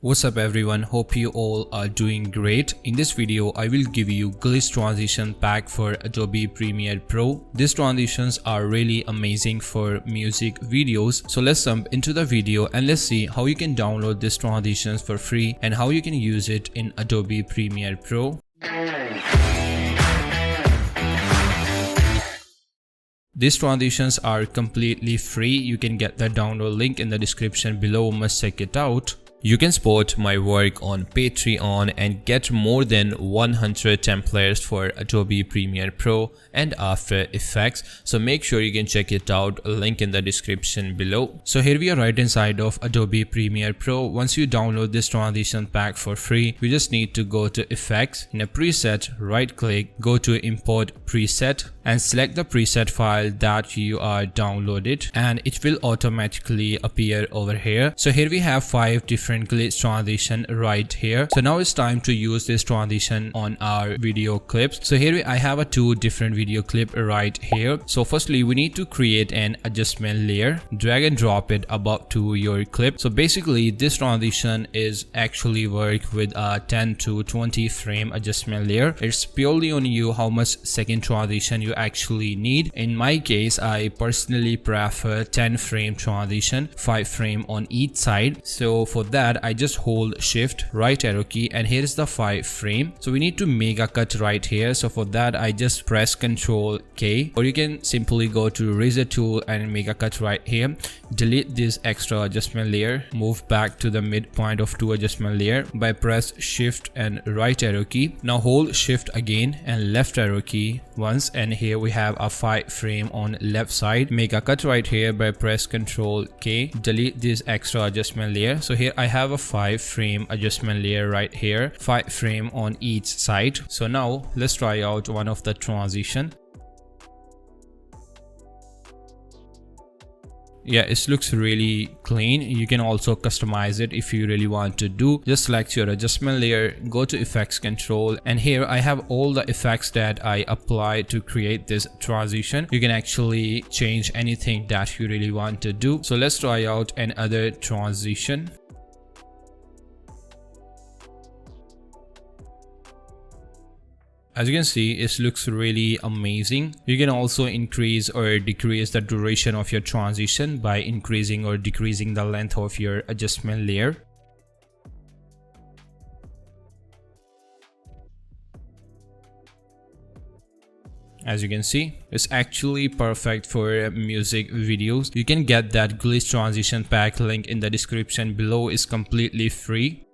What's up everyone, hope you all are doing great. In this video I will give you glitch transition pack for Adobe Premiere Pro. These transitions are really amazing for music videos. So let's jump into the video and let's see how you can download these transitions for free and how you can use it in Adobe Premiere Pro. These transitions are completely free. You can get the download link in the description below. Must check it out. You can support my work on Patreon and get more than 100 templates for Adobe Premiere Pro and After Effects. So make sure you can check it out, link in the description below. So here we are right inside of Adobe Premiere Pro. Once you download this transition pack for free, you just need to go to Effects, in a preset, right click, go to Import Preset and select the preset file that you are downloaded and it will automatically appear over here. So here we have 5 different glitch transition right here. So now it's time to use this transition on our video clips. So here I have a 2 different video clip right here. So firstly we need to create an adjustment layer, drag and drop it above to your clip. So basically this transition is actually work with a 10 to 20 frame adjustment layer. It's purely on you how much second transition you actually need. In my case I personally prefer 10 frame transition, 5 frame on each side. So for that I just hold shift right arrow key and here is the 5 frame. So we need to make a cut right here. So for that I just press Ctrl K, or you can simply go to razor tool and make a cut right here. Delete this extra adjustment layer, move back to the midpoint of 2 adjustment layer by press shift and right arrow key. Now hold shift again and left arrow key once and here we have a 5 frame on left side. Make a cut right here by press Ctrl K, delete this extra adjustment layer. So here I have a 5 frame adjustment layer right here, 5 frame on each side. So now let's try out one of the transition. Yeah, it looks really clean. You can also customize it if you really want to do. Just select your adjustment layer, go to effects control, and here I have all the effects that I apply to create this transition. You can actually change anything that you really want to do. So let's try out another transition. As you can see, it looks really amazing. You can also increase or decrease the duration of your transition by increasing or decreasing the length of your adjustment layer. As you can see, it's actually perfect for music videos. You can get that glitch transition pack, link in the description below. Is completely free.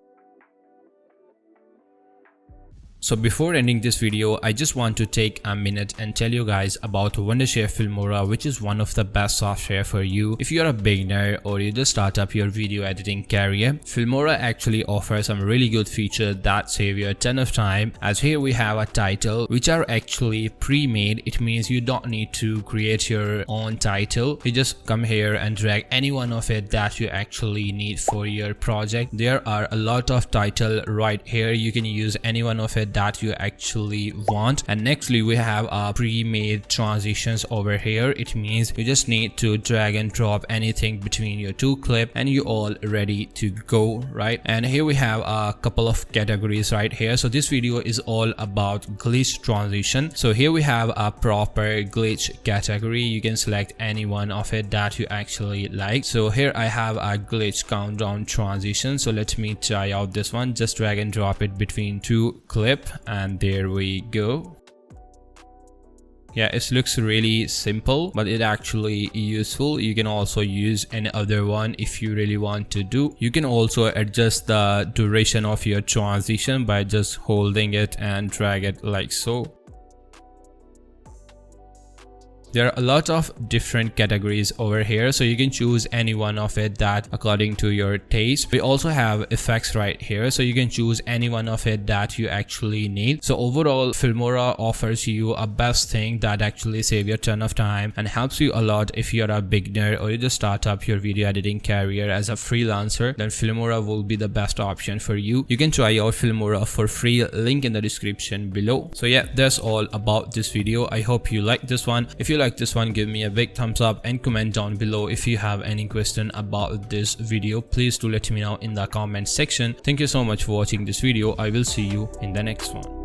So before ending this video, I just want to take a minute and tell you guys about Wondershare Filmora, which is one of the best software for you if you're a beginner or you just start up your video editing career. Filmora actually offers some really good features that save you a ton of time, as here we have a title which are actually pre-made. It means you don't need to create your own title. You just come here and drag any one of it that you actually need for your project. There are a lot of title right here. You can use any one of it that you actually want. And nextly we have pre-made transitions over here. It means you just need to drag and drop anything between your 2 clips and you all ready to go, right? And here we have a couple of categories right here. So this video is all about glitch transition. So here we have a proper glitch category. You can select any one of it that you actually like. So here I have a glitch countdown transition. So let me try out this one. Just drag and drop it between 2 clips and there we go. Yeah, it looks really simple, but it actually useful. You can also use any other one if you really want to do. You can also adjust the duration of your transition by just holding it and drag it like so. There are a lot of different categories over here, so you can choose any one of it that according to your taste. We also have effects right here, so you can choose any one of it that you actually need. So overall, Filmora offers you a best thing that actually save you a ton of time and helps you a lot if you're a beginner or you just start up your video editing career as a freelancer. Then Filmora will be the best option for you. You can try out Filmora for free, link in the description below. So yeah, that's all about this video. I hope you like this one. If you like like this one, give me a big thumbs up and comment down below. If you have any question about this video, please do let me know in the comment section. Thank you so much for watching this video. I will see you in the next one.